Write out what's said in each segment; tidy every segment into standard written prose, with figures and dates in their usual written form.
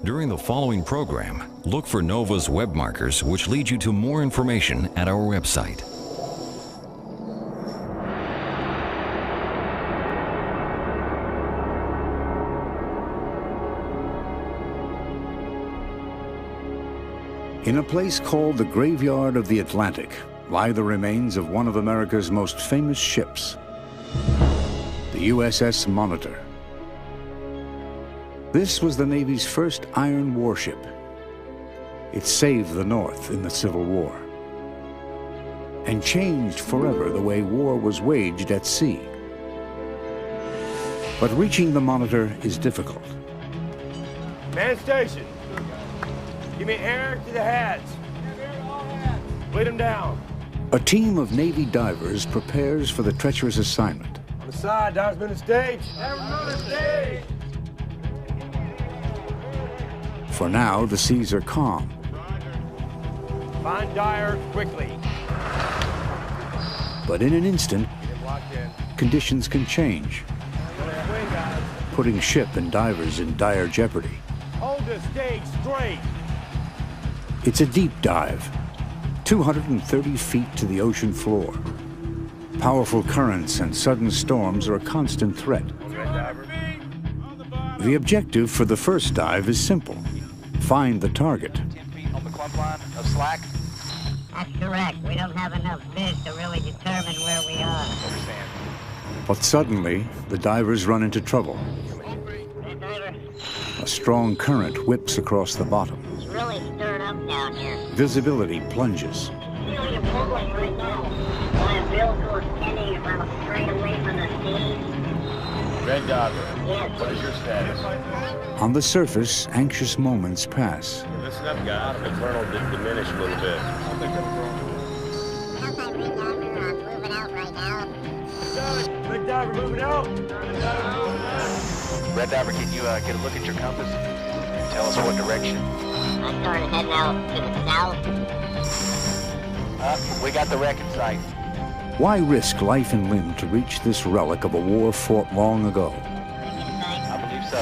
During the following program, look for NOVA's web markers, which lead you to more information at our website. In a place called the Graveyard of the Atlantic lie the remains of one of America's most famous ships, the USS Monitor. This was the Navy's first iron warship. It saved the North in the Civil War and changed forever the way war was waged at sea. But reaching the Monitor is difficult. Man station. Give me air to the heads. Bleed them down. A team of Navy divers prepares for the treacherous assignment. On the side, divers been to stage. Divers on the stage. For now, the seas are calm. Find Dyer quickly. But in an instant, conditions can change, putting ship and divers in dire jeopardy. Hold the stage straight. It's a deep dive, 230 feet to the ocean floor. Powerful currents and sudden storms are a constant threat. The objective for the first dive is simple: find the target. 10 feet on the clump line of slack. That's correct. We don't have enough fish to really determine where we are. Understand. But suddenly, the divers run into trouble. Hey, driver. A strong current whips across the bottom. It's really stirred up down here. Visibility plunges. Really a pulling right now. My umbilical is standing about straight away from the sea. Red Diver. Yes. What is your status? On the surface, anxious moments pass. Listen up, guys. The kernel did diminish a little bit. Outside Red Diver, moving out right now. Red Diver moving out. Red Diver, can you get a look at your compass and tell us what direction? I started heading out to the south. We got the wreck in sight. Why risk life and limb to reach this relic of a war fought long ago? I believe so.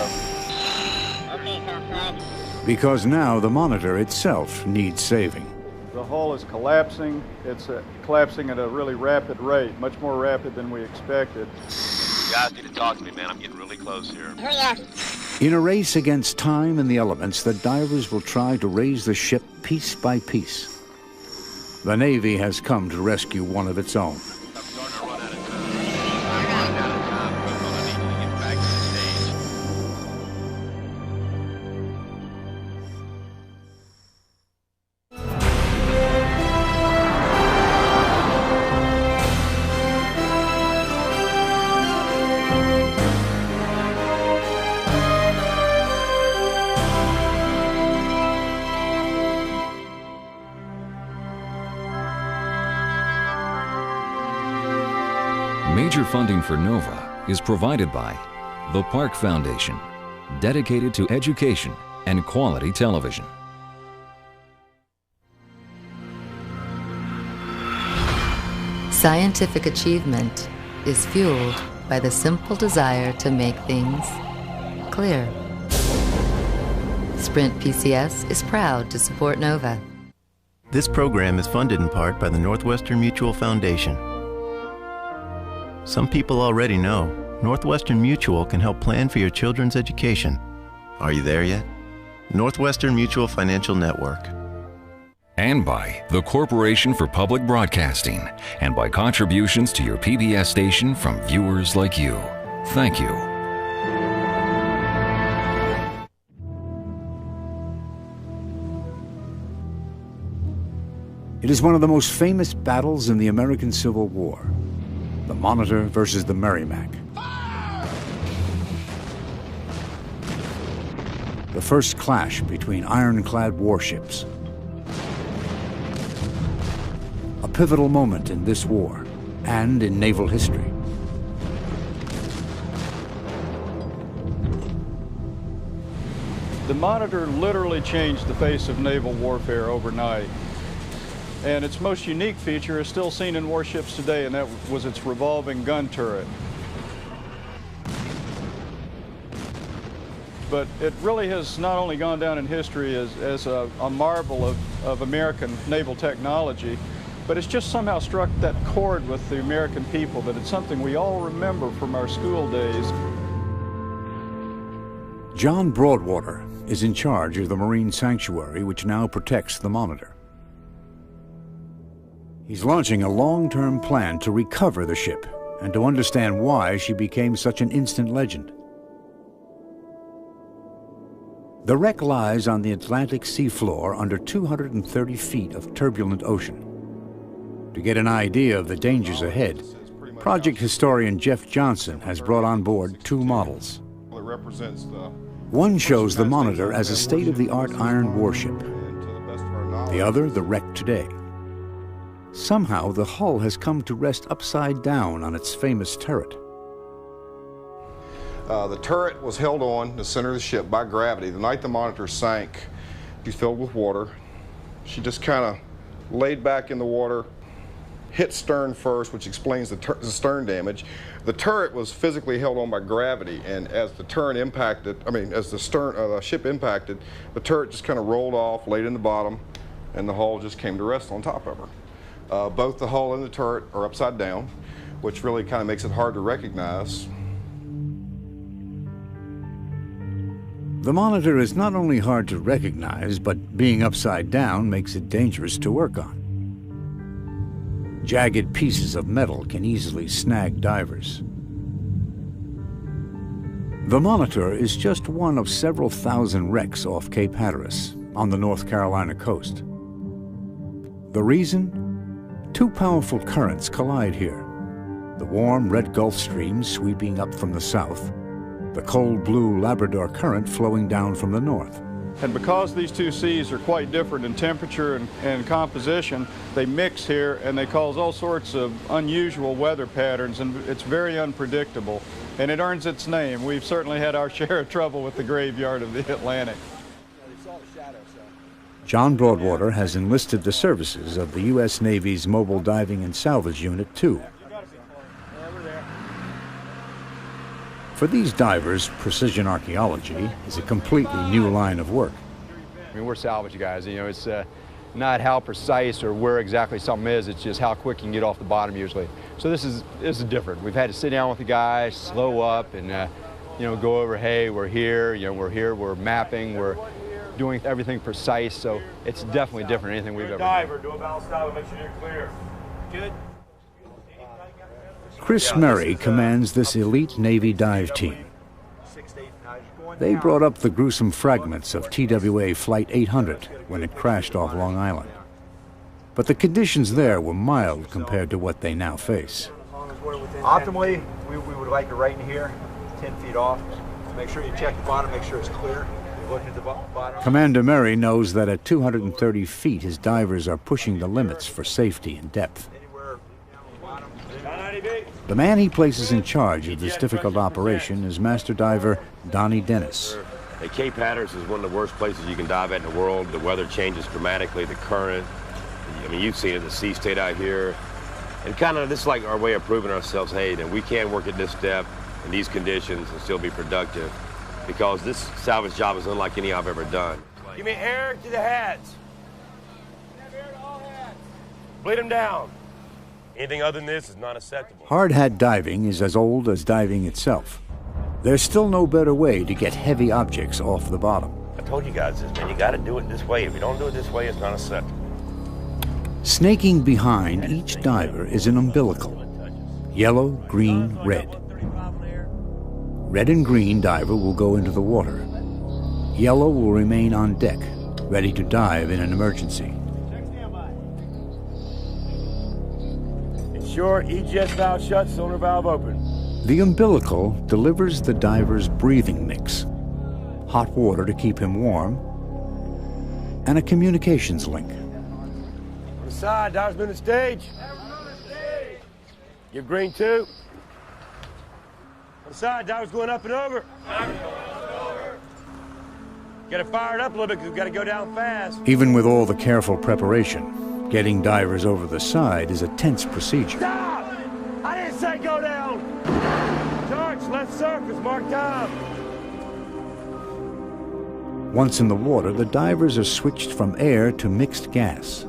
Okay, topside. Because now the Monitor itself needs saving. The hull is collapsing. It's collapsing at a really rapid rate, much more rapid than we expected. You guys need to talk to me, man. I'm getting really close here. Here we are. In a race against time and the elements, the divers will try to raise the ship piece by piece. The Navy has come to rescue one of its own. I'm starting to run out of time. Out of time. People, I need you to get back to the stage. Major funding for NOVA is provided by the Park Foundation, dedicated to education and quality television. Scientific achievement is fueled by the simple desire to make things clear. Sprint PCS is proud to support NOVA. This program is funded in part by the Northwestern Mutual Foundation. Some people already know Northwestern Mutual can help plan for your children's education. Are you there yet? Northwestern Mutual Financial Network. And by the Corporation for Public Broadcasting, and by contributions to your PBS station from viewers like you. Thank you. It is one of the most famous battles in the American Civil War. The Monitor versus the Merrimac. The first clash between ironclad warships. A pivotal moment in this war and in naval history. The Monitor literally changed the face of naval warfare overnight. And its most unique feature is still seen in warships today, and that was its revolving gun turret. but it really has not only gone down in history as a marvel of American naval technology, but it's just somehow struck that chord with the American people, that it's something we all remember from our school days. John Broadwater is in charge of the Marine Sanctuary, which now protects the Monitor. He's launching a long-term plan to recover the ship and to understand why she became such an instant legend. The wreck lies on the Atlantic seafloor under 230 feet of turbulent ocean. To get an idea of the dangers ahead, project historian Jeff Johnson has brought on board two models. One shows the Monitor as a state-of-the-art iron warship, the other the wreck today. Somehow, the hull has come to rest upside down on its famous turret. The turret was held on the center of the ship by gravity. The night the Monitor sank, she was filled with water. She just kind of laid back in the water, hit stern first, which explains the stern damage. The turret was physically held on by gravity, and as the turret impacted, as the ship impacted, the turret just kind of rolled off, laid in the bottom, and the hull just came to rest on top of her. Both the hull and the turret are upside down, which really kind of makes it hard to recognize. The Monitor is not only hard to recognize, but being upside down makes it dangerous to work on. Jagged pieces of metal can easily snag divers. The Monitor is just one of several thousand wrecks off Cape Hatteras on the North Carolina coast. The reason? Two powerful currents collide here. The warm Red Gulf Stream sweeping up from the south, the cold blue Labrador Current flowing down from the north. And because these two seas are quite different in temperature and composition, they mix here and they cause all sorts of unusual weather patterns, and it's very unpredictable. And it earns its name. We've certainly had our share of trouble with the graveyard of the Atlantic. John Broadwater has enlisted the services of the U.S. Navy's Mobile Diving and Salvage Unit, too. For these divers, precision archaeology is a completely new line of work. We're salvage guys. It's not how precise or where exactly something is, it's just how quick you can get off the bottom usually. So this is different. We've had to sit down with the guys, slow up, and go over, hey, we're here, we're mapping, we're doing everything precise, so it's definitely different than anything we've ever done. Diver, do a balance dive, make sure you're clear. Good. Chris Murray commands this elite Navy dive team. They brought up the gruesome fragments of TWA Flight 800 when it crashed off Long Island. But the conditions there were mild compared to what they now face. Optimally, we would like it right in here, 10 feet off. Make sure you check the bottom, make sure it's clear. Look at the bottom. Commander Murray knows that at 230 feet, his divers are pushing the limits for safety and depth. The man he places in charge of this difficult operation is Master Diver Donnie Dennis. Cape Hatteras is one of the worst places you can dive at in the world. The weather changes dramatically, the current. You've seen it, the sea state out here. And this is like our way of proving ourselves, hey, that we can work at this depth in these conditions and still be productive. Because this salvage job is unlike any I've ever done. Give me air to the heads. Bleed them down. Anything other than this is not acceptable. Hard hat diving is as old as diving itself. There's still no better way to get heavy objects off the bottom. I told you guys this, man. You got to do it this way. If you don't do it this way, it's not acceptable. Snaking behind each diver is an umbilical. Yellow, green, red. Red and green diver will go into the water. Yellow will remain on deck, ready to dive in an emergency. Ensure egress valve shut, cylinder valve open. The umbilical delivers the diver's breathing mix, hot water to keep him warm, and a communications link. On the side, diver's moving the stage. Give green 2. On the side, diver's going up and over. Got to fire it up a little bit because we've got to go down fast. Even with all the careful preparation, getting divers over the side is a tense procedure. Stop! I didn't say go down! Torch, left surface, mark time. Once in the water, the divers are switched from air to mixed gas.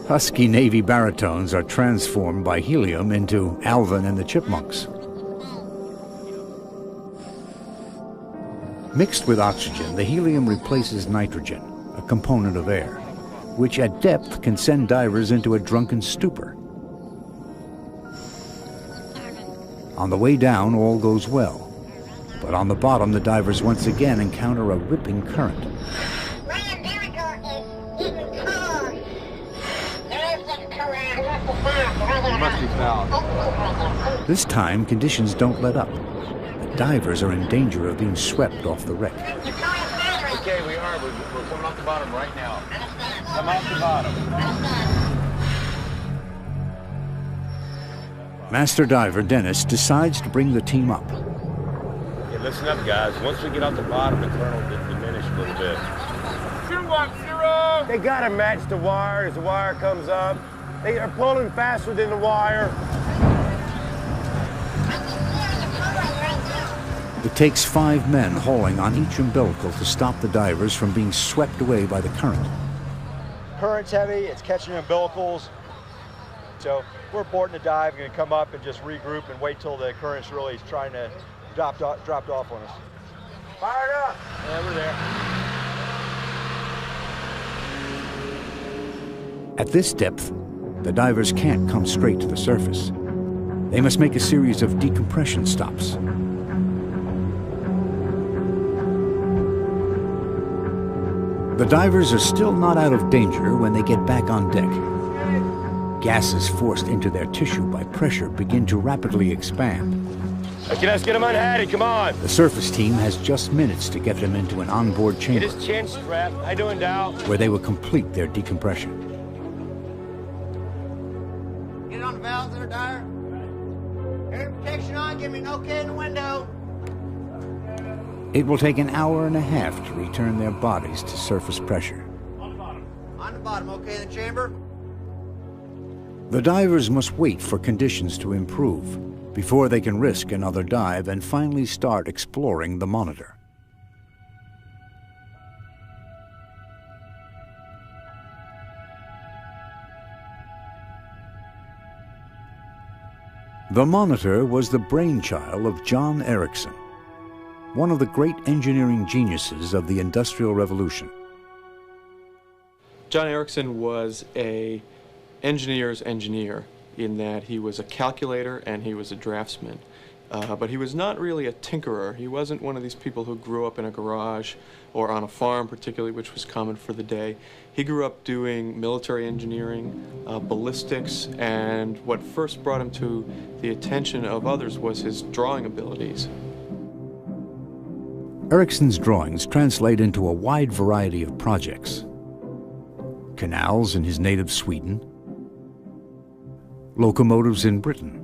Husky Navy baritones are transformed by helium into Alvin and the Chipmunks. Mixed with oxygen, the helium replaces nitrogen, a component of air, which at depth can send divers into a drunken stupor. On the way down, all goes well. But on the bottom, the divers once again encounter a ripping current. My America is even cold. There's the current. It must be found. This time, conditions don't let up. The divers are in danger of being swept off the wreck. Okay, we are. We're coming off the bottom right now. Come off the bottom. Master diver Dennis decides to bring the team up. Hey, listen up, guys. Once we get off the bottom, the current will diminish a little bit. 210. They gotta match the wire as the wire comes up. They are pulling faster than the wire. It takes 5 men hauling on each umbilical to stop the divers from being swept away by the current. Current's heavy, it's catching umbilicals. So we're aborting the dive, we're going to come up and just regroup and wait till the current's really trying to drop off on us. Fired up. Yeah, we're there. At this depth, the divers can't come straight to the surface. They must make a series of decompression stops. The divers are still not out of danger when they get back on deck. Gases forced into their tissue by pressure begin to rapidly expand. Okay, let's get him unhatted, come on. The surface team has just minutes to get them into an onboard chamber. Get his chin strapped. How you doing, Dow? Where they will complete their decompression. Get on the valves there, Dyer. Air protection on, give me an okay in the window. It will take an hour and a half to return their bodies to surface pressure. On the bottom, okay in the chamber? The divers must wait for conditions to improve before they can risk another dive and finally start exploring the Monitor. The Monitor was the brainchild of John Ericsson, one of the great engineering geniuses of the Industrial Revolution. John Ericsson was an engineer's engineer in that he was a calculator and he was a draftsman. But he was not really a tinkerer. He wasn't one of these people who grew up in a garage or on a farm particularly, which was common for the day. He grew up doing military engineering, ballistics, and what first brought him to the attention of others was his drawing abilities. Ericsson's drawings translate into a wide variety of projects. Canals in his native Sweden, locomotives in Britain.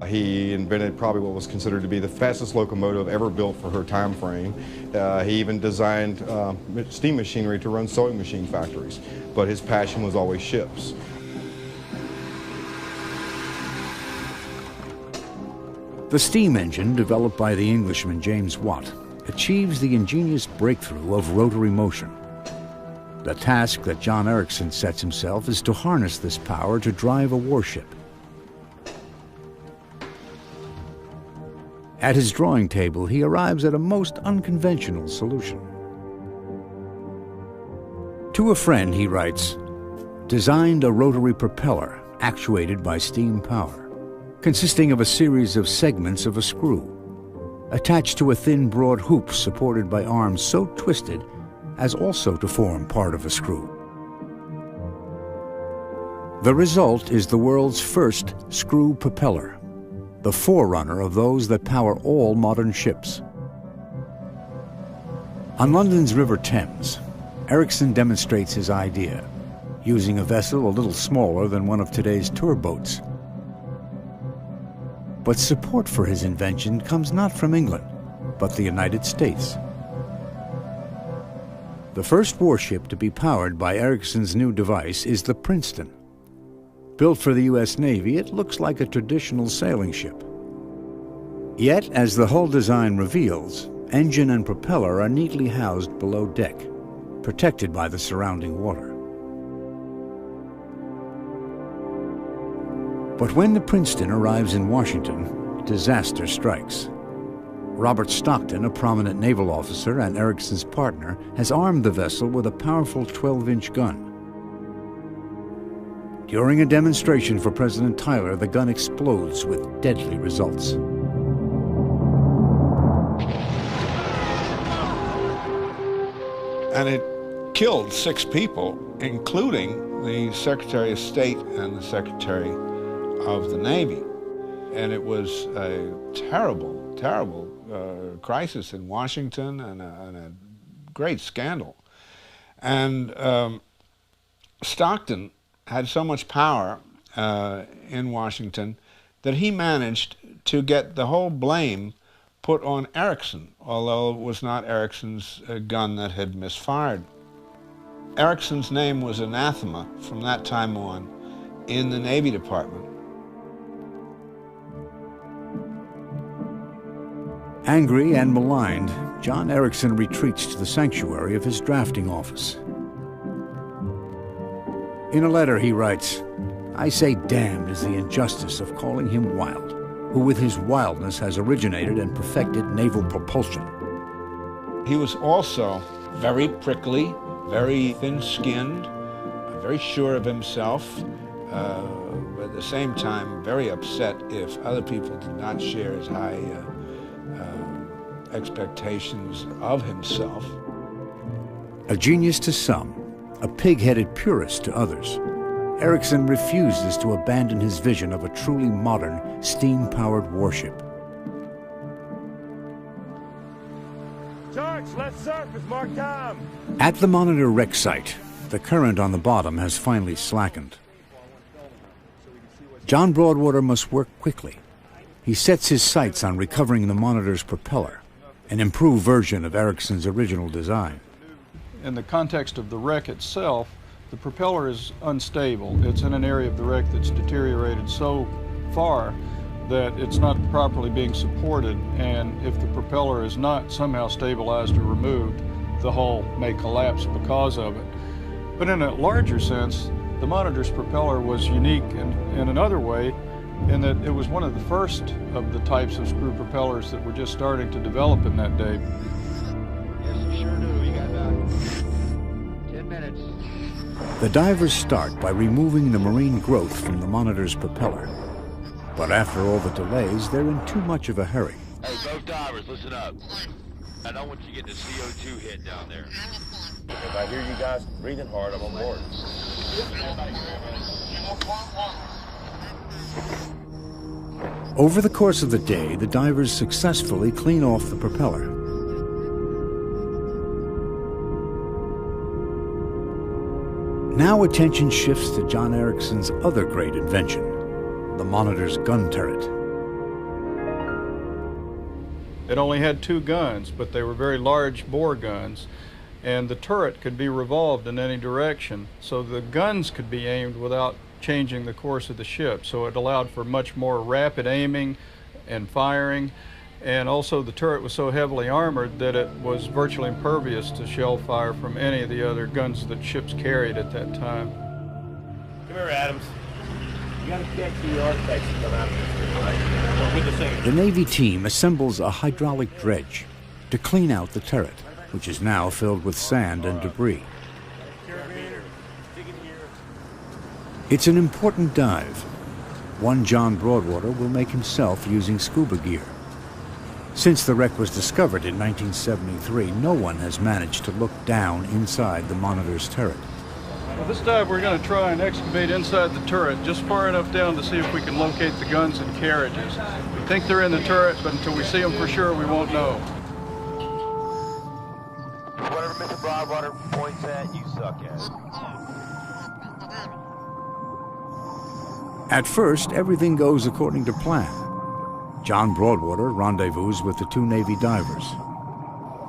He invented probably what was considered to be the fastest locomotive ever built for her time frame. He even designed steam machinery to run sewing machine factories, but his passion was always ships. The steam engine, developed by the Englishman James Watt, achieves the ingenious breakthrough of rotary motion. The task that John Ericsson sets himself is to harness this power to drive a warship. At his drawing table, he arrives at a most unconventional solution. To a friend, he writes, "Designed a rotary propeller actuated by steam power, consisting of a series of segments of a screw, attached to a thin, broad hoop supported by arms so twisted as also to form part of a screw. The result is the world's first screw propeller, the forerunner of those that power all modern ships." On London's River Thames, Ericsson demonstrates his idea, using a vessel a little smaller than one of today's tour boats. But support for his invention comes not from England, but the United States. The first warship to be powered by Ericsson's new device is the Princeton. Built for the U.S. Navy, it looks like a traditional sailing ship. Yet, as the hull design reveals, engine and propeller are neatly housed below deck, protected by the surrounding water. But when the Princeton arrives in Washington, disaster strikes. Robert Stockton, a prominent naval officer and Ericsson's partner, has armed the vessel with a powerful 12-inch gun. During a demonstration for President Tyler, the gun explodes with deadly results. And it killed 6 people, including the Secretary of State and the Secretary of the Navy. And it was a terrible, terrible crisis in Washington and a great scandal. And Stockton had so much power in Washington that he managed to get the whole blame put on Erickson, although it was not Ericsson's gun that had misfired. Ericsson's name was anathema from that time on in the Navy Department. Angry and maligned, John Ericsson retreats to the sanctuary of his drafting office. In a letter he writes, "I say damned is the injustice of calling him wild, who with his wildness has originated and perfected naval propulsion." He was also very prickly, very thin-skinned, very sure of himself, but at the same time very upset if other people did not share his high expectations of himself. A genius to some, a pig-headed purist to others, Ericsson refuses to abandon his vision of a truly modern, steam-powered warship. George, let's surface. Mark time. At the Monitor wreck site, the current on the bottom has finally slackened. John Broadwater must work quickly. He sets his sights on recovering the Monitor's propeller, an improved version of Ericsson's original design. In the context of the wreck itself, the propeller is unstable. It's in an area of the wreck that's deteriorated so far that it's not properly being supported, and if the propeller is not somehow stabilized or removed, the hull may collapse because of it. But in a larger sense, the Monitor's propeller was unique in another way, in that it was one of the first of the types of screw propellers that were just starting to develop in that day. Yes, you sure do. You got about 10 minutes. The divers start by removing the marine growth from the Monitor's propeller. But after all the delays, they're in too much of a hurry. Hey, both divers, listen up. I don't want you getting a CO2 hit down there. If I hear you guys breathing hard, I'm on board. Over the course of the day, the divers successfully clean off the propeller. Now attention shifts to John Ericsson's other great invention, the Monitor's gun turret. It only had 2 guns, but they were very large bore guns, and the turret could be revolved in any direction, so the guns could be aimed without changing the course of the ship. So it allowed for much more rapid aiming and firing, and also the turret was so heavily armored that it was virtually impervious to shell fire from any of the other guns that ships carried at that time. Come here, Adams. You gotta catch the architects to come out of this, right? With the singer. The Navy team assembles a hydraulic dredge to clean out the turret, which is now filled with sand and debris. It's an important dive. One John Broadwater will make himself using scuba gear. Since the wreck was discovered in 1973, no one has managed to look down inside the Monitor's turret. Well, this dive we're going to try and excavate inside the turret, just far enough down to see if we can locate the guns and carriages. We think they're in the turret, but until we see them for sure, we won't know. Whatever Mr. Broadwater points at, you suck at. At first, everything goes according to plan. John Broadwater rendezvous with the 2 Navy divers.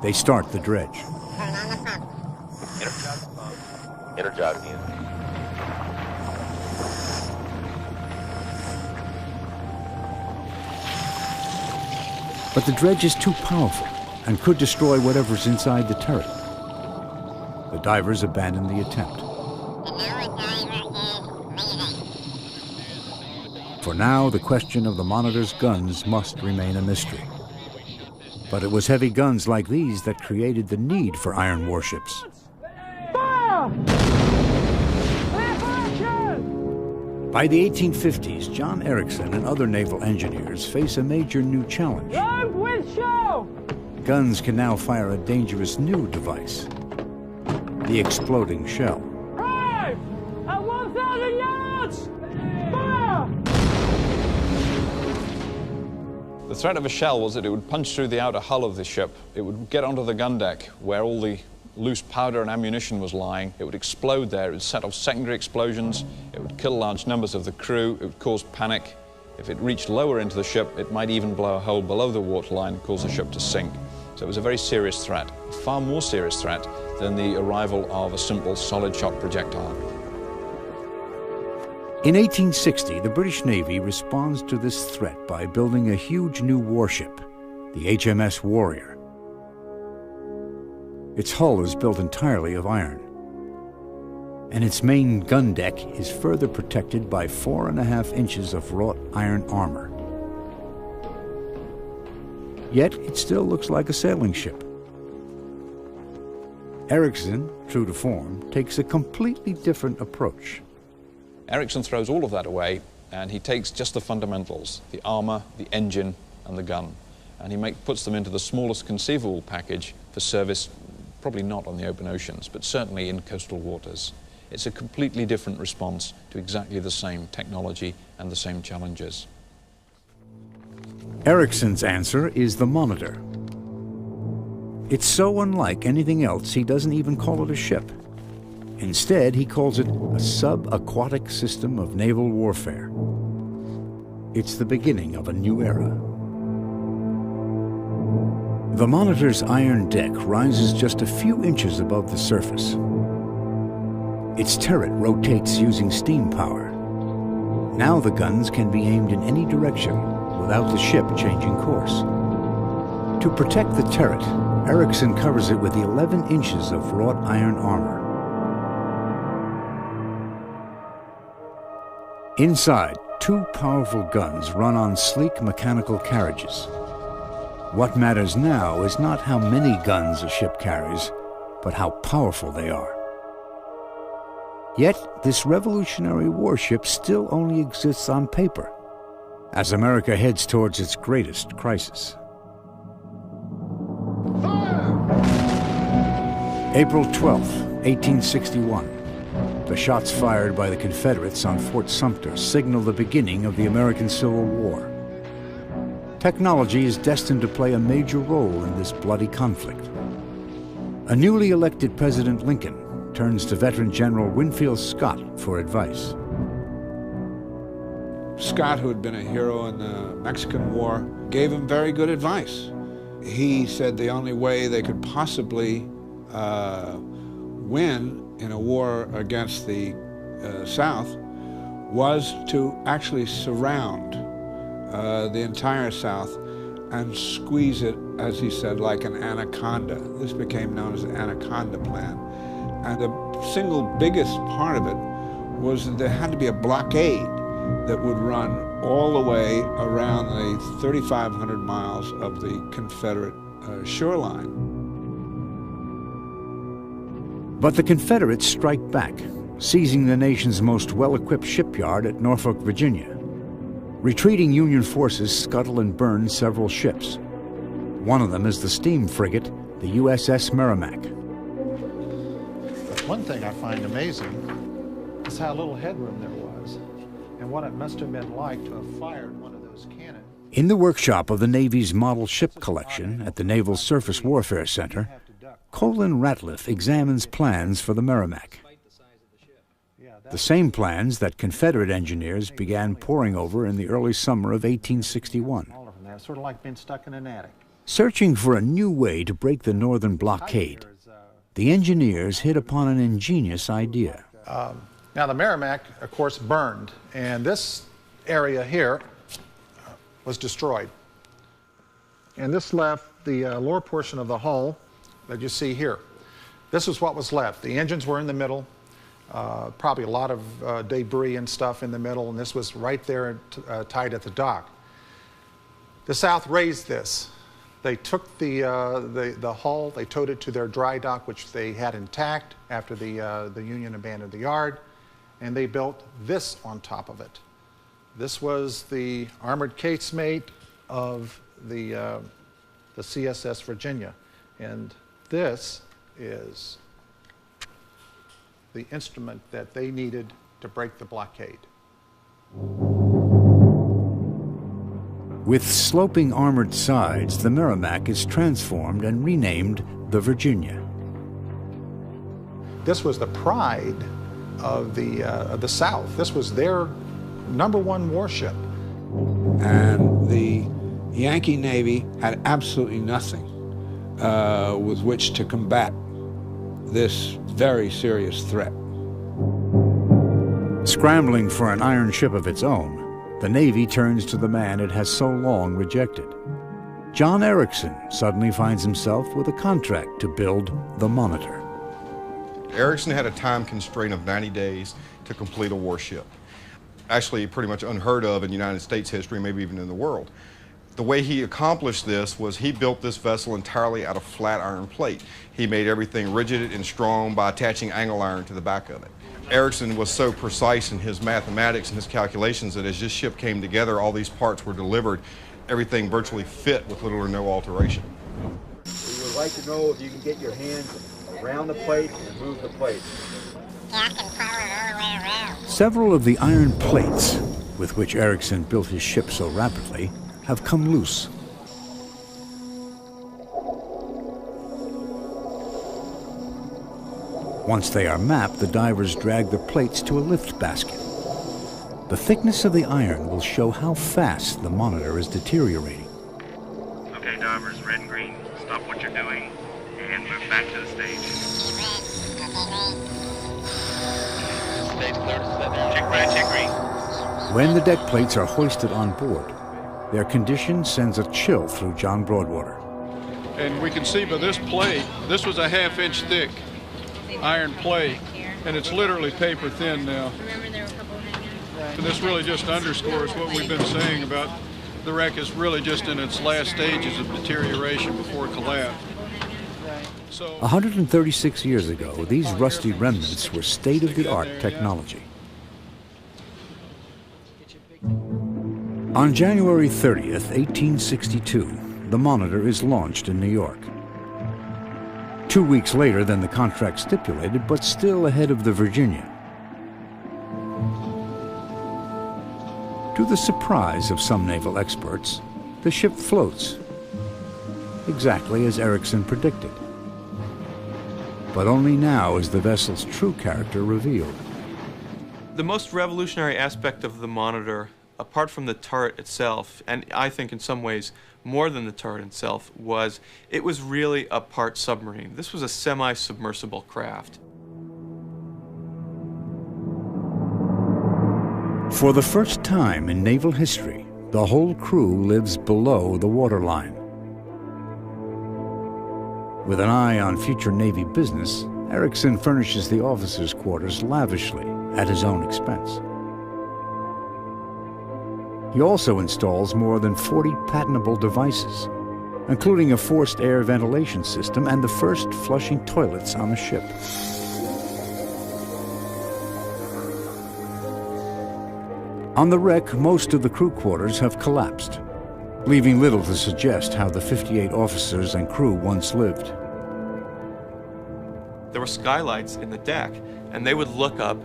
They start the dredge. Energize again. But the dredge is too powerful and could destroy whatever's inside the turret. The divers abandon the attempt. For now, the question of the Monitor's guns must remain a mystery. But it was heavy guns like these that created the need for iron warships. By the 1850s, John Ericsson and other naval engineers face a major new challenge. Guns can now fire a dangerous new device, the exploding shell. At 1,000 yards! Fire! The threat of a shell was that it would punch through the outer hull of the ship. It would get onto the gun deck where all the loose powder and ammunition was lying. It would explode there. It would set off secondary explosions. It would kill large numbers of the crew. It would cause panic. If it reached lower into the ship, it might even blow a hole below the waterline and cause the ship to sink. So it was a very serious threat, a far more serious threat than the arrival of a simple solid shock projectile. In 1860, the British Navy responds to this threat by building a huge new warship, the HMS Warrior. Its hull is built entirely of iron, and its main gun deck is further protected by 4.5 inches of wrought iron armor. Yet it still looks like a sailing ship. Ericsson, true to form, takes a completely different approach. Ericsson throws all of that away, and he takes just the fundamentals, the armor, the engine, and the gun. And he puts them into the smallest conceivable package for service, probably not on the open oceans, but certainly in coastal waters. It's a completely different response to exactly the same technology and the same challenges. Ericsson's answer is the Monitor. It's so unlike anything else, he doesn't even call it a ship. Instead, he calls it a sub-aquatic system of naval warfare. It's the beginning of a new era. The Monitor's iron deck rises just a few inches above the surface. Its turret rotates using steam power. Now the guns can be aimed in any direction without the ship changing course. To protect the turret, Ericsson covers it with 11 inches of wrought iron armor. Inside, 2 powerful guns run on sleek mechanical carriages. What matters now is not how many guns a ship carries, but how powerful they are. Yet, this revolutionary warship still only exists on paper, as America heads towards its greatest crisis. April 12, 1861. The shots fired by the Confederates on Fort Sumter signal the beginning of the American Civil War. Technology is destined to play a major role in this bloody conflict. A newly elected President Lincoln turns to veteran General Winfield Scott for advice. Scott, who had been a hero in the Mexican War, gave him very good advice. He said the only way they could possibly win in a war against the South was to actually surround the entire South and squeeze it, as he said, like an anaconda. This became known as the Anaconda Plan. And the single biggest part of it was that there had to be a blockade that would run all the way around the 3,500 miles of the Confederate shoreline. But the Confederates strike back, seizing the nation's most well-equipped shipyard at Norfolk, Virginia. Retreating Union forces scuttle and burn several ships. One of them is the steam frigate, the USS Merrimack. But one thing I find amazing is how little headroom there was, and what it must have been like to have fired one of those cannons. In the workshop of the Navy's model ship collection at the Naval Surface Warfare Center, Colin Ratliff examines plans for the Merrimack. The same plans that Confederate engineers began poring over in the early summer of 1861. All of them. They're sort of like being stuck in an attic. Searching for a new way to break the northern blockade, the engineers hit upon an ingenious idea. Now the Merrimack, of course, burned, and this area here was destroyed. And this left the lower portion of the hull that you see here. This is what was left. The engines were in the middle, probably a lot of debris and stuff in the middle, and this was right there tied at the dock. The South raised this. They took the hull, they towed it to their dry dock, which they had intact after the Union abandoned the yard, and they built this on top of it. This was the armored casemate of the CSS Virginia, and this is the instrument that they needed to break the blockade. With sloping armored sides, the Merrimac is transformed and renamed the Virginia. This was the pride of the South. This was their #1 warship. And the Yankee Navy had absolutely nothing with which to combat this very serious threat. Scrambling for an iron ship of its own, the Navy turns to the man it has so long rejected. John Erickson suddenly finds himself with a contract to build the Monitor. Erickson had a time constraint of 90 days to complete a warship. Actually, pretty much unheard of in United States history, maybe even in the world. The way he accomplished this was he built this vessel entirely out of flat iron plate. He made everything rigid and strong by attaching angle iron to the back of it. Erickson was so precise in his mathematics and his calculations that as this ship came together, all these parts were delivered, everything virtually fit with little or no alteration. We would like to know if you can get your hands around the plate and move the plate. Several of the iron plates with which Erickson built his ship so rapidly have come loose. Once they are mapped, the divers drag the plates to a lift basket. The thickness of the iron will show how fast the Monitor is deteriorating. Okay, divers, red and green, stop what you're doing and move back to the stage. Stage clear to set down. Check red, check green. When the deck plates are hoisted on board, their condition sends a chill through John Broadwater. And we can see by this plate, this was a half-inch thick iron plate, and it's literally paper thin now. And this really just underscores what we've been saying about the wreck is really just in its last stages of deterioration before collapse. 136 years ago, these rusty remnants were state-of-the-art technology. On January 30th, 1862, the Monitor is launched in New York. 2 weeks later than the contract stipulated, but still ahead of the Virginia. To the surprise of some naval experts, the ship floats, exactly as Erickson predicted. But only now is the vessel's true character revealed. The most revolutionary aspect of the Monitor, apart from the turret itself, and I think in some ways more than the turret itself, was it was really a part submarine. This was a semi-submersible craft. For the first time in naval history, the whole crew lives below the waterline. With an eye on future Navy business, Erickson furnishes the officers' quarters lavishly at his own expense. He also installs more than 40 patentable devices, including a forced air ventilation system and the first flushing toilets on the ship. On the wreck, most of the crew quarters have collapsed, leaving little to suggest how the 58 officers and crew once lived. There were skylights in the deck, and they would look up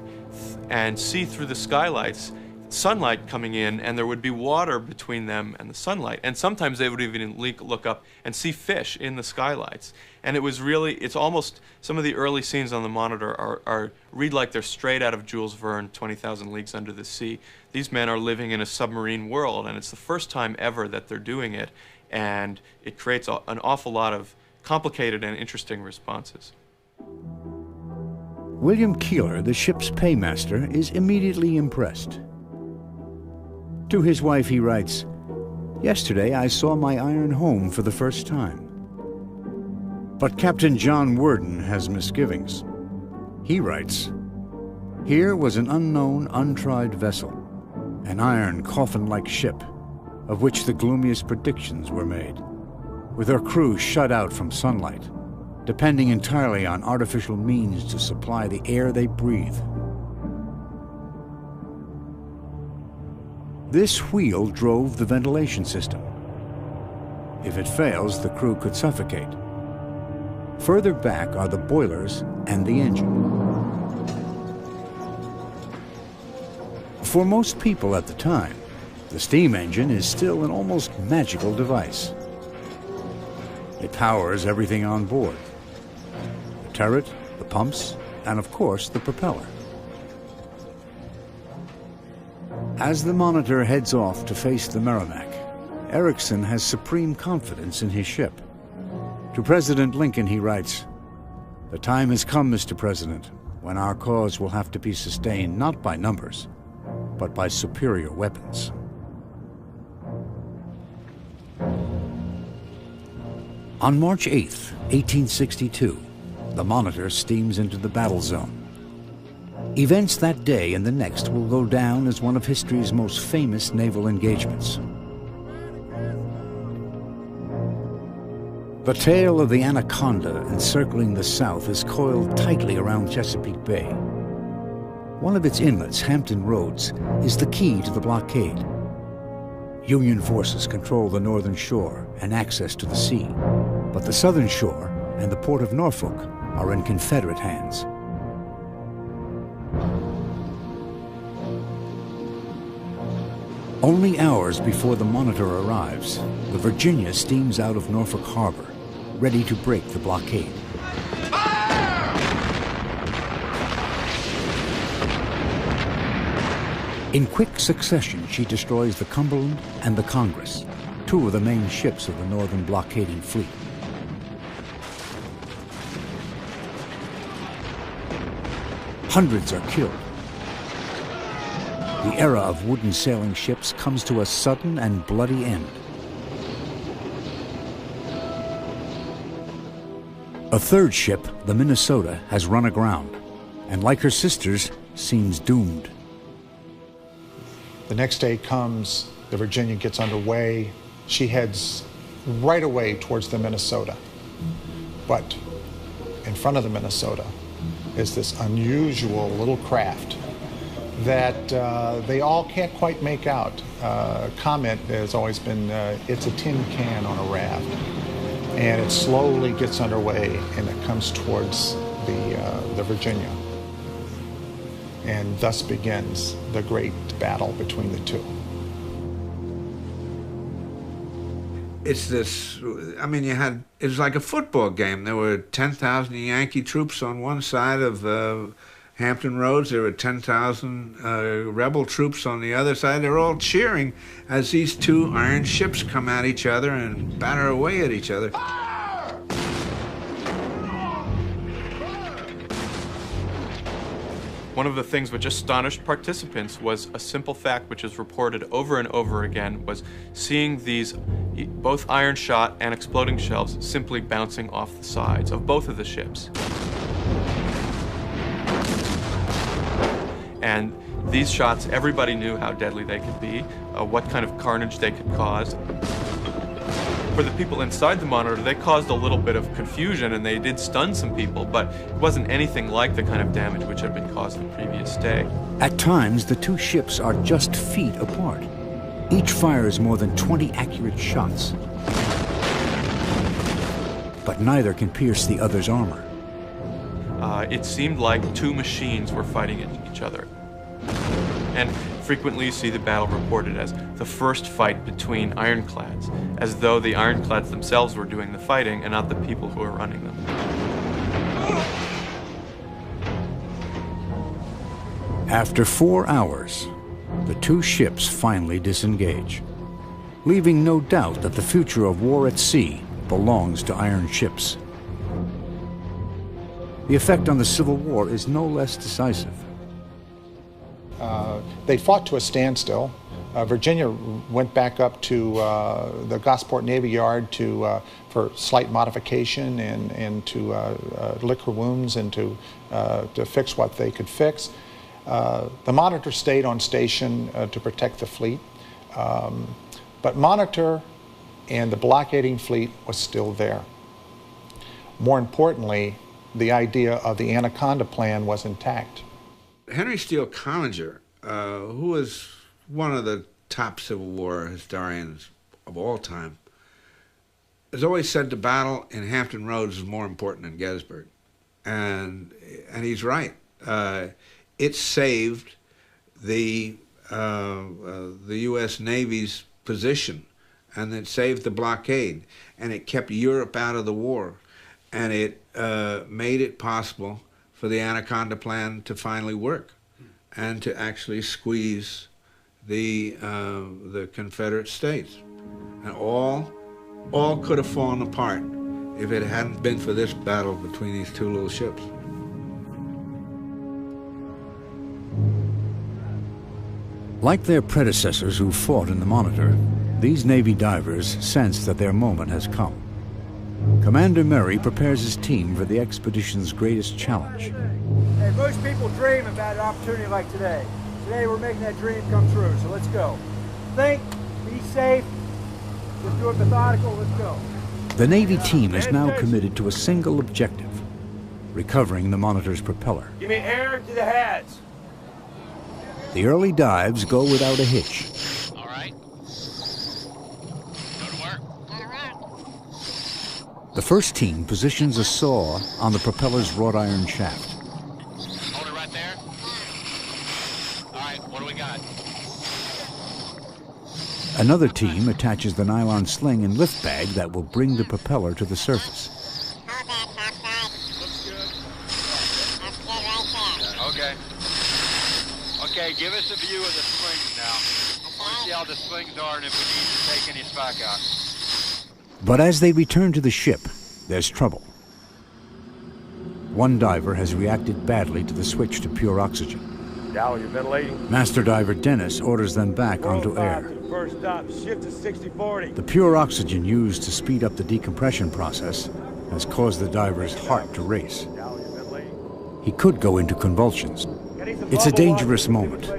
and see through the skylights sunlight coming in, and there would be water between them and the sunlight. And sometimes they would even look up and see fish in the skylights. And it was really, it's almost, some of the early scenes on the Monitor read like they're straight out of Jules Verne, 20,000 Leagues Under the Sea. These men are living in a submarine world, and it's the first time ever that they're doing it, and it creates an awful lot of complicated and interesting responses. William Keeler, the ship's paymaster, is immediately impressed. To his wife he writes, Yesterday, I saw my iron home for the first time. But Captain John Worden has misgivings. He writes, "Here was an unknown, untried vessel, an iron coffin-like ship, of which the gloomiest predictions were made, with her crew shut out from sunlight, depending entirely on artificial means to supply the air they breathe. This wheel drove the ventilation system. If it fails, the crew could suffocate. Further back are the boilers and the engine." For most people at the time, the steam engine is still an almost magical device. It powers everything on board: the turret, the pumps, and of course the propeller. As the Monitor heads off to face the Merrimack, Erickson has supreme confidence in his ship. To President Lincoln he writes, "The time has come, Mr. President, when our cause will have to be sustained not by numbers, but by superior weapons." On March 8, 1862, the Monitor steams into the battle zone. Events that day and the next will go down as one of history's most famous naval engagements. The tail of the Anaconda encircling the South is coiled tightly around Chesapeake Bay. One of its inlets, Hampton Roads, is the key to the blockade. Union forces control the northern shore and access to the sea, but the southern shore and the port of Norfolk are in Confederate hands. Only hours before the Monitor arrives, the Virginia steams out of Norfolk Harbor, ready to break the blockade. In quick succession, she destroys the Cumberland and the Congress, two of the main ships of the northern blockading fleet. Hundreds are killed. The era of wooden sailing ships comes to a sudden and bloody end. A third ship, the Minnesota, has run aground, and like her sisters, seems doomed. The next day comes, the Virginia gets underway. She heads right away towards the Minnesota. But in front of the Minnesota is this unusual little craft that they all can't quite make out. Comment has always been, it's a tin can on a raft. And it slowly gets underway and it comes towards the Virginia. And thus begins the great battle between the two. It's this, I mean, it was like a football game. There were 10,000 Yankee troops on one side of Hampton Roads. There were 10,000 rebel troops on the other side. They were all cheering as these two iron ships come at each other and batter away at each other. One of the things which astonished participants was a simple fact which is reported over and over again, was seeing these both iron shot and exploding shells simply bouncing off the sides of both of the ships. And these shots, everybody knew how deadly they could be, what kind of carnage they could cause. For the people inside the Monitor, they caused a little bit of confusion and they did stun some people, but it wasn't anything like the kind of damage which had been caused the previous day. At times, the two ships are just feet apart. Each fires more than 20 accurate shots. But neither can pierce the other's armor. It seemed like two machines were fighting each other. And frequently you see the battle reported as the first fight between ironclads, as though the ironclads themselves were doing the fighting and not the people who were running them. After 4 hours, the two ships finally disengage, leaving no doubt that the future of war at sea belongs to iron ships. The effect on the Civil War is no less decisive. They fought to a standstill. Virginia went back up to the Gosport Navy Yard for slight modification and to lick her wounds and to fix what they could fix. The Monitor stayed on station to protect the fleet, but Monitor and the blockading fleet was still there. More importantly, the idea of the Anaconda plan was intact. Henry Steele Commager, who was one of the top Civil War historians of all time, has always said the battle in Hampton Roads is more important than Gettysburg. And he's right. It saved the U.S. Navy's position, and it saved the blockade, and it kept Europe out of the war, and it made it possible for the Anaconda plan to finally work and to actually squeeze the Confederate States. And all could have fallen apart if it hadn't been for this battle between these two little ships. Like their predecessors who fought in the Monitor, these Navy divers sense that their moment has come. Commander Murray prepares his team for the expedition's greatest challenge. Hey, most people dream about an opportunity like today. Today we're making that dream come true, so let's go. Think, be safe, just do it methodical, let's go. The Navy team is now committed to a single objective, recovering the Monitor's propeller. Give me air to the heads. The early dives go without a hitch. All right. Go to work. The first team positions a saw on the propeller's wrought iron shaft. Hold it right there. All right, what do we got? Another team attaches the nylon sling and lift bag that will bring the propeller to the surface. Okay. Okay, give us a view of the slings now. I want to see how the slings are and if we need to take any slack out. But as they return to the ship, there's trouble. One diver has reacted badly to the switch to pure oxygen. Dow, you're ventilating. Master diver Dennis orders them back onto air. First stop, shift to 60-40. The pure oxygen used to speed up the decompression process has caused the diver's heart to race. He could go into convulsions. It's a dangerous moment.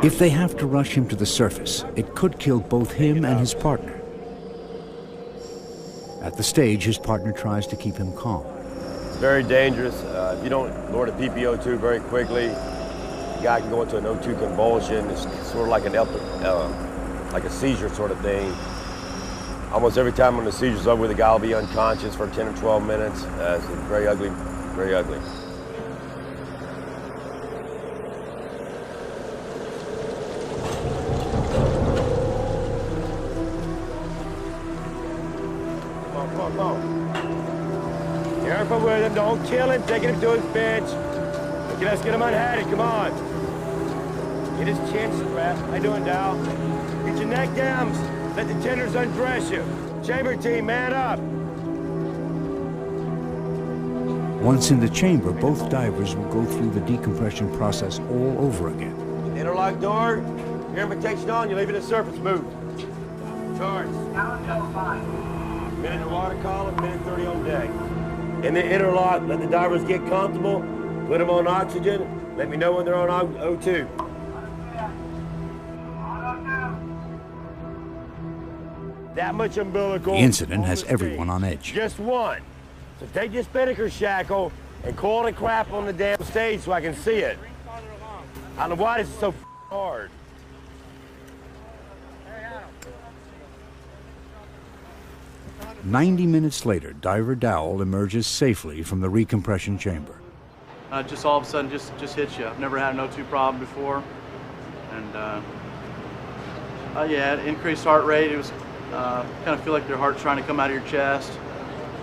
If they have to rush him to the surface, it could kill both him and his partner. At the stage, his partner tries to keep him calm. It's very dangerous. If you don't lower the PPO2 very quickly, the guy can go into an O2 convulsion. It's sort of like like a seizure sort of thing. Almost every time when the seizure's over, the guy will be unconscious for 10 or 12 minutes. It's very ugly, very ugly. Come on. Careful with him, don't kill him, take him to his bench. Look at us, get him unhatted, come on. Get his chin strapped. How you doing, Dow? Get your neck down, let the tenders undress you. Chamber team, man up. Once in the chamber, both divers will go through the decompression process all over again. Interlock door, air protection on, you're leaving the surface moved. Charge. Minute in the water column, minute 30 on deck. In the interlock, let the divers get comfortable, put them on oxygen, let me know when they're on O2. That much umbilical. The incident has everyone on edge. Just one. So take your spinnaker shackle and coil the crap on the damn stage so I can see it. I don't know why this is so hard. 90 minutes later, diver Dowell emerges safely from the recompression chamber. Just all of a sudden just hits you. I've never had an O2 problem before. And yeah, increased heart rate. It was kind of feel like your heart's trying to come out of your chest.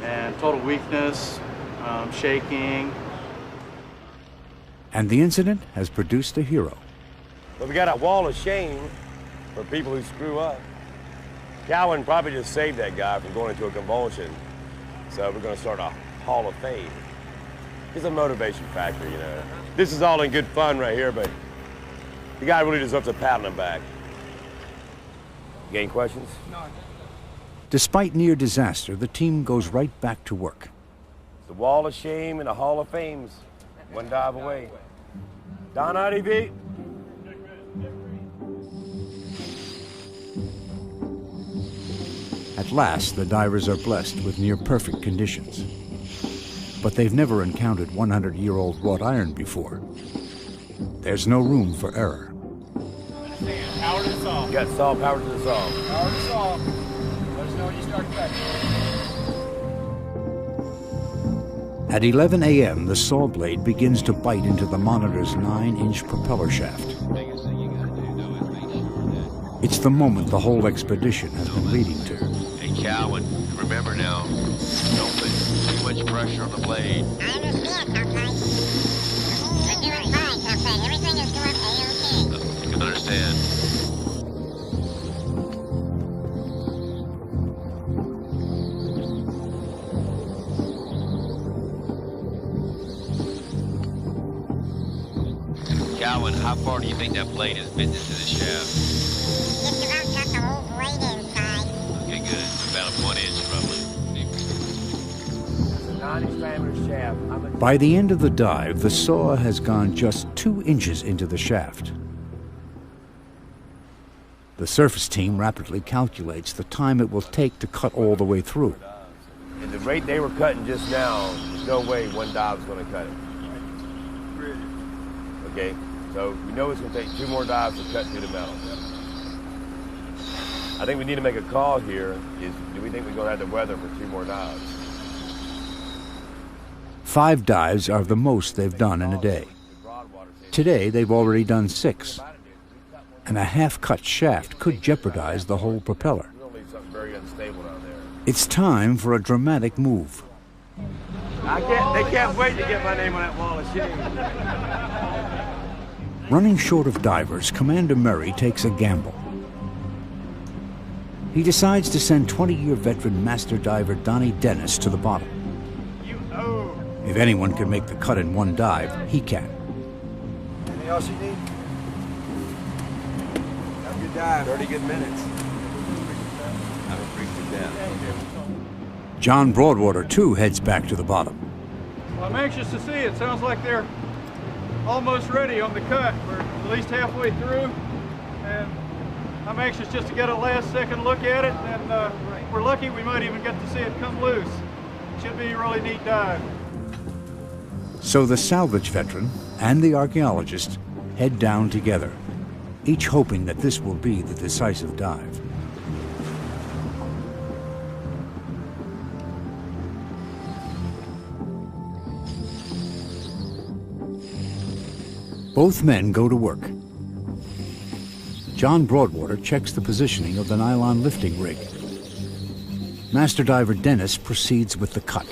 And total weakness, shaking. And the incident has produced a hero. But we got a wall of shame for people who screw up. Cowan probably just saved that guy from going into a convulsion. So we're going to start a Hall of Fame. It's a motivation factor, you know. This is all in good fun right here, but the guy really deserves a pat on the back. You got any questions? Despite near disaster, the team goes right back to work. The wall of shame and the hall of fames. One dive away. Don IDV. At last, the divers are blessed with near-perfect conditions. But they've never encountered 100-year-old wrought iron before. There's no room for error. Power to the saw. You got saw, power to the saw. Power to the saw. Let us know when you start cutting. At 11 a.m., the saw blade begins to bite into the Monitor's 9-inch propeller shaft. It's the moment the whole expedition has been leading to. Hey, Cowan, remember now, don't put too much pressure on the blade. I understand, Captain. We're doing fine, Captain. Everything is going A-OK. You can understand. Cowan, how far do you think that blade has bitten into the shaft? Just about got the whole blade inside. Okay, good. About 1 inch, roughly. It's a 9-inch diameter shaft. By the end of the dive, the saw has gone just 2 inches into the shaft. The surface team rapidly calculates the time it will take to cut all the way through. At the rate they were cutting just now, there's no way one dive is going to cut it. Okay, so we know it's going to take 2 more dives to cut through the metal. I think we need to make a call here. Do we think we're going to have the weather for 2 more dives? 5 dives are the most they've done in a day. Today, they've already done 6. And a half-cut shaft could jeopardize the whole propeller. Something very unstable down there. It's time for a dramatic move. They can't wait to get my name on that wall of shame. Running short of divers, Commander Murray takes a gamble. He decides to send 20-year veteran master diver Donnie Dennis to the bottom. If anyone can make the cut in one dive, he can. Anything else you need? Have a good dive. 30 good minutes. I'm a freak to death. John Broadwater, too, heads back to the bottom. Well, I'm anxious to see it. Sounds like they're almost ready on the cut. We're at least halfway through, and I'm anxious just to get a last-second look at it, and if we're lucky, we might even get to see it come loose. Should be a really neat dive. So the salvage veteran and the archaeologist head down together, each hoping that this will be the decisive dive. Both men go to work. John Broadwater checks the positioning of the nylon lifting rig. Master diver Dennis proceeds with the cut.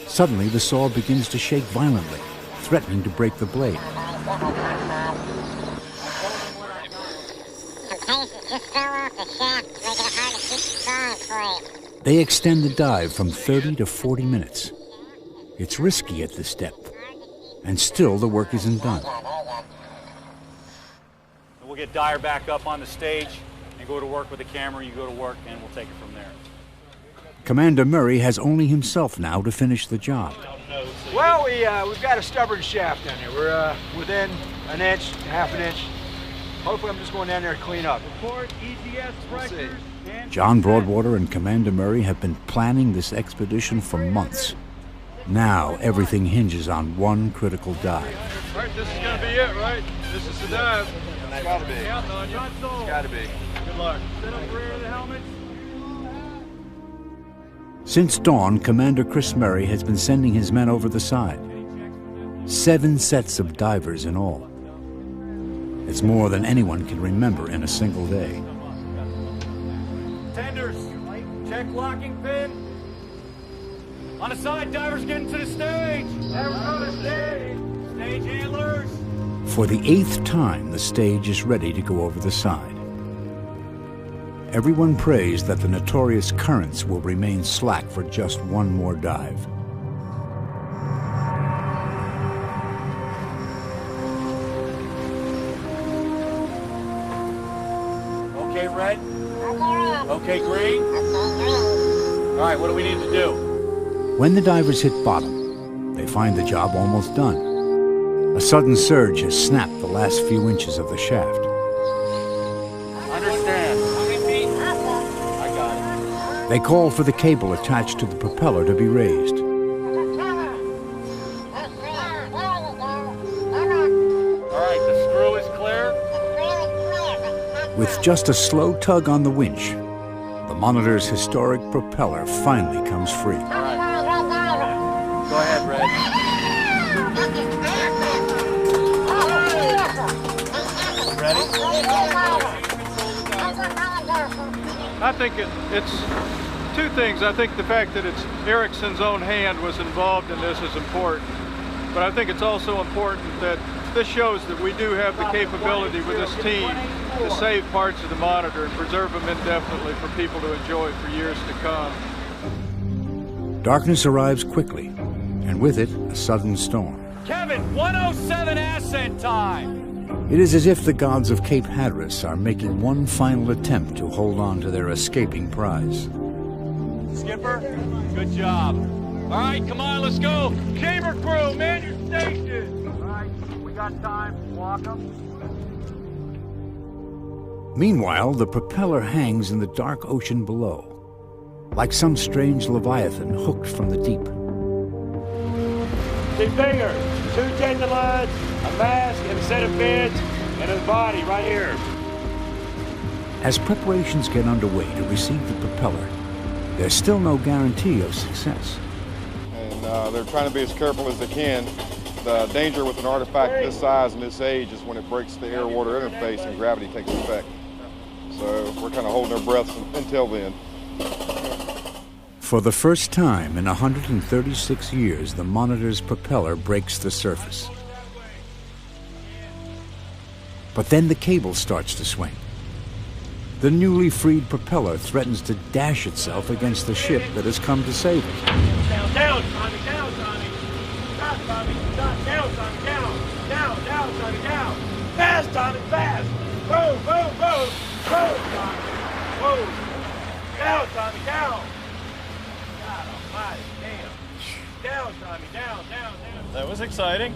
Suddenly, the saw begins to shake violently, threatening to break the blade. They extend the dive from 30 to 40 minutes. It's risky at this depth, and still the work isn't done. We'll get Dyer back up on the stage and go to work with the camera. You go to work, and we'll take it from there. Commander Murray has only himself now to finish the job. Well, we've got a stubborn shaft down there. We're within an inch, half an inch. Hopefully, I'm just going down there to clean up. Report EGS pressures. John Broadwater and Commander Murray have been planning this expedition for months. Now, everything hinges on one critical dive. All right, this is going to be it, right? This is the dive. It's got to be. Counting on you. It's got to be. Good luck. Set up rear of the helmets. Since dawn, Commander Chris Murray has been sending his men over the side. 7 sets of divers in all. It's more than anyone can remember in a single day. Tenders, check locking pin. On the side, divers getting to the stage. Divers on the stage. Stage handlers. For the 8th time, the stage is ready to go over the side. Everyone prays that the notorious currents will remain slack for just one more dive. Okay, red? Okay, green? All right, what do we need to do? When the divers hit bottom, they find the job almost done. A sudden surge has snapped the last few inches of the shaft. Understand. How many feet? I got it. They call for the cable attached to the propeller to be raised. With just a slow tug on the winch, the Monitor's historic propeller finally comes free. All right. Go ahead, Red. Ready? I think it's two things. I think the fact that it's Ericsson's own hand was involved in this is important. But I think it's also important that this shows that we do have the capability with this team to save parts of the Monitor and preserve them indefinitely for people to enjoy for years to come. Darkness arrives quickly, and with it, a sudden storm. Kevin, 107 ascent time! It is as if the gods of Cape Hatteras are making one final attempt to hold on to their escaping prize. Skipper, good job. All right, come on, let's go. Chamber crew, man your station. All right, we got time. Walk them. Meanwhile, the propeller hangs in the dark ocean below, like some strange leviathan hooked from the deep. See fingers, 2 tendon lines, a mask, and a set of fins, and a body right here. As preparations get underway to receive the propeller, there's still no guarantee of success. And they're trying to be as careful as they can. The danger with an artifact this size and this age is when it breaks the air-water interface and gravity takes effect. So we're kind of holding our breaths until then. For the first time in 136 years, the Monitor's propeller breaks the surface. But then the cable starts to swing. The newly freed propeller threatens to dash itself against the ship that has come to save it. Down, down, Tommy, down, Tommy. Stop, Tommy, stop, down, Tommy, down. Down, down, Tommy, down. Fast, Tommy, fast. Boom, boom, boom. Boom, Tommy. Whoa. Down, Tommy, down. God almighty, damn. Down, Tommy, down, down, down. That was exciting.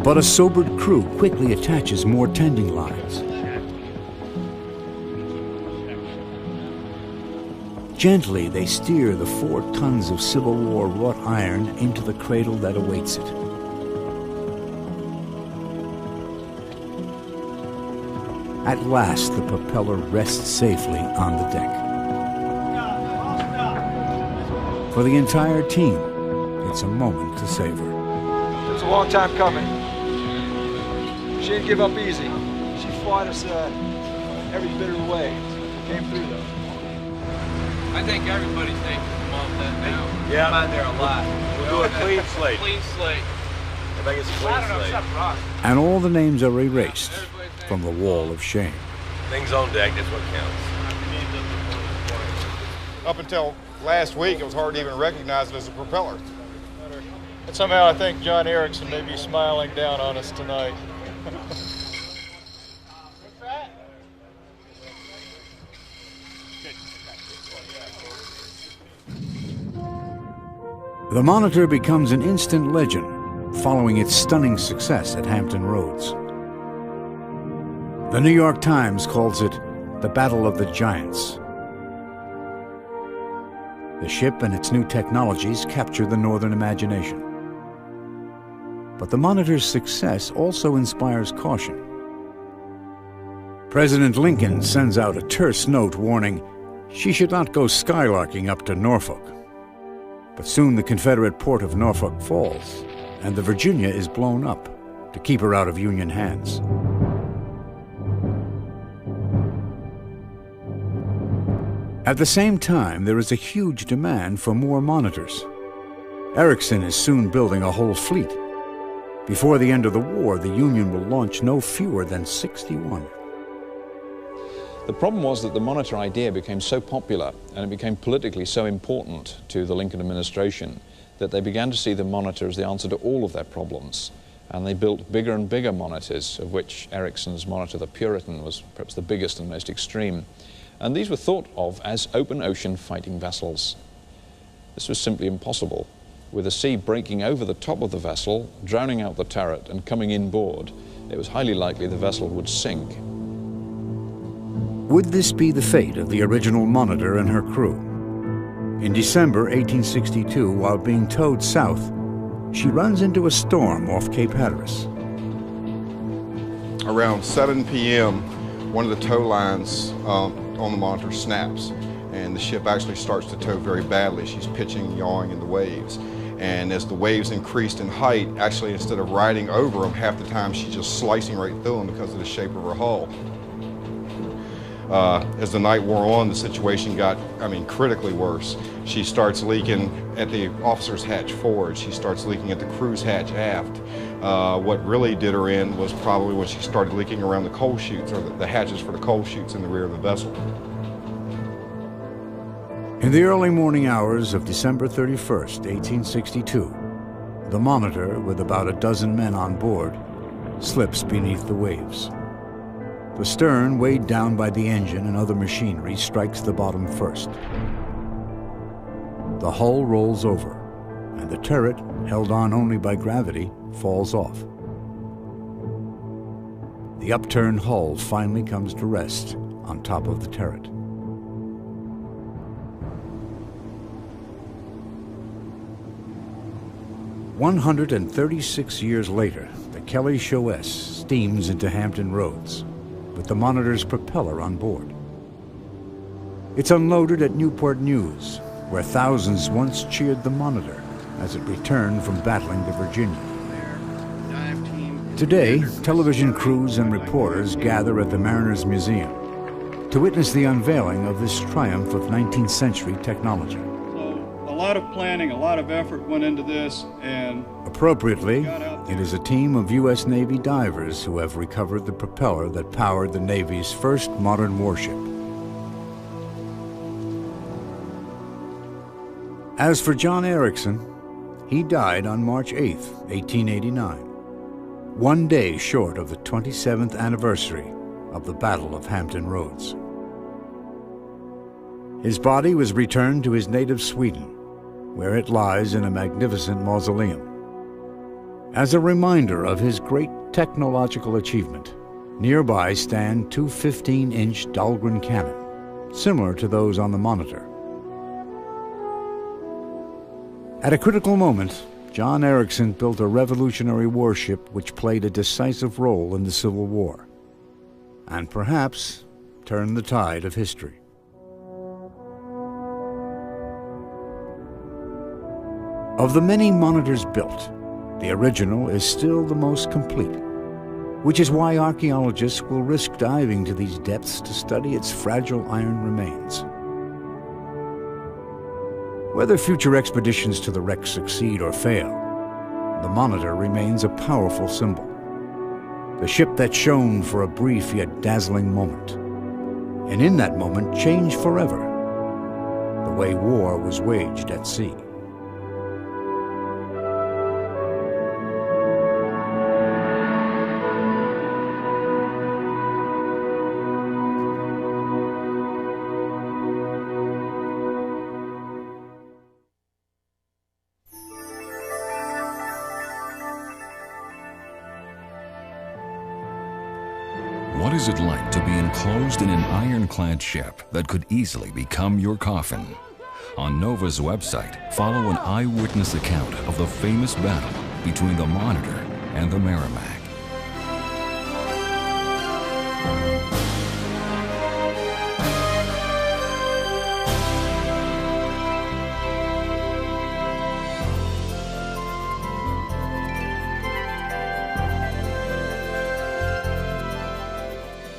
But a sobered crew quickly attaches more tending lines. Gently, they steer the 4 tons of Civil War wrought iron into the cradle that awaits it. At last, the propeller rests safely on the deck. For the entire team, it's a moment to savor. It's a long time coming. She didn't give up easy. She fought us every bit of the way. We came through though. I think everybody's thinking come off that now. Yeah. I'm out there a lot. We'll do a clean slate. Clean slate. I think it's a clean slate. And all the names are erased from the wall of shame. Things on deck, that's what counts. Up until last week, it was hard to even recognize it as a propeller. And somehow I think John Erickson may be smiling down on us tonight. The Monitor becomes an instant legend following its stunning success at Hampton Roads. The New York Times calls it the Battle of the Giants. The ship and its new technologies capture the Northern imagination. But the Monitor's success also inspires caution. President Lincoln sends out a terse note warning she should not go skylarking up to Norfolk. But soon the Confederate port of Norfolk falls, and the Virginia is blown up to keep her out of Union hands. At the same time, there is a huge demand for more monitors. Erickson is soon building a whole fleet. Before the end of the war, the Union will launch no fewer than 61. The problem was that the Monitor idea became so popular and it became politically so important to the Lincoln administration that they began to see the Monitor as the answer to all of their problems. And they built bigger and bigger monitors, of which Ericsson's monitor, the Puritan, was perhaps the biggest and most extreme. And these were thought of as open ocean fighting vessels. This was simply impossible. With the sea breaking over the top of the vessel, drowning out the turret and coming inboard, it was highly likely the vessel would sink. Would this be the fate of the original Monitor and her crew? In December 1862, while being towed south, she runs into a storm off Cape Hatteras. Around 7 p.m., one of the tow lines on the Monitor snaps, and the ship actually starts to tow very badly. She's pitching and yawing in the waves. And as the waves increased in height, actually instead of riding over them, half the time she's just slicing right through them because of the shape of her hull. As the night wore on, the situation got, critically worse. She starts leaking at the officer's hatch forward. She starts leaking at the crew's hatch aft. What really did her in was probably when she started leaking around the coal chutes, or the hatches for the coal chutes in the rear of the vessel. In the early morning hours of December 31st, 1862, the Monitor, with about a dozen men on board, slips beneath the waves. The stern, weighed down by the engine and other machinery, strikes the bottom first. The hull rolls over, and the turret, held on only by gravity, falls off. The upturned hull finally comes to rest on top of the turret. "136 years later, the Kelly Show S steams into Hampton Roads, with the Monitor's propeller on board. It's unloaded at Newport News, where thousands once cheered the Monitor as it returned from battling the Virginia. Today, television crews and reporters gather at the Mariners Museum to witness the unveiling of this triumph of 19th century technology. A lot of planning, a lot of effort went into this, and appropriately, it is a team of U.S. Navy divers who have recovered the propeller that powered the Navy's first modern warship. As for John Ericsson, he died on March 8, 1889, one day short of the 27th anniversary of the Battle of Hampton Roads. His body was returned to his native Sweden, where it lies in a magnificent mausoleum. As a reminder of his great technological achievement, nearby stand two 15-inch Dahlgren cannon, similar to those on the Monitor. At a critical moment, John Ericsson built a revolutionary warship which played a decisive role in the Civil War, and perhaps turned the tide of history. Of the many Monitors built, the original is still the most complete, which is why archaeologists will risk diving to these depths to study its fragile iron remains. Whether future expeditions to the wreck succeed or fail, the Monitor remains a powerful symbol. The ship that shone for a brief yet dazzling moment, and in that moment changed forever the way war was waged at sea. What is it like to be enclosed in an ironclad ship that could easily become your coffin? On NOVA's website, follow an eyewitness account of the famous battle between the Monitor and the Merrimack.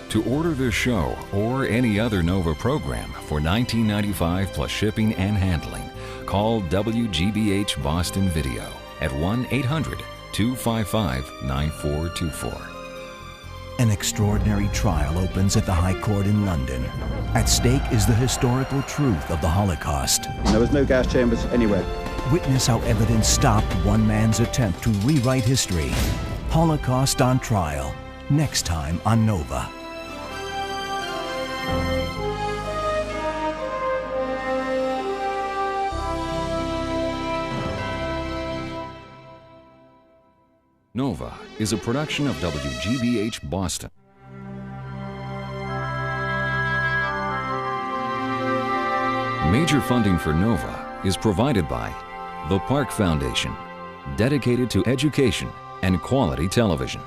To order this show or any other NOVA program for $19.95 plus shipping and handling, call WGBH Boston Video at 1-800-255-9424. An extraordinary trial opens at the High Court in London. At stake is the historical truth of the Holocaust. There was no gas chambers anywhere. Witness how evidence stopped one man's attempt to rewrite history. Holocaust on Trial, next time on Nova. Nova is a production of WGBH Boston. Major funding for Nova is provided by the Park Foundation, dedicated to education and quality television.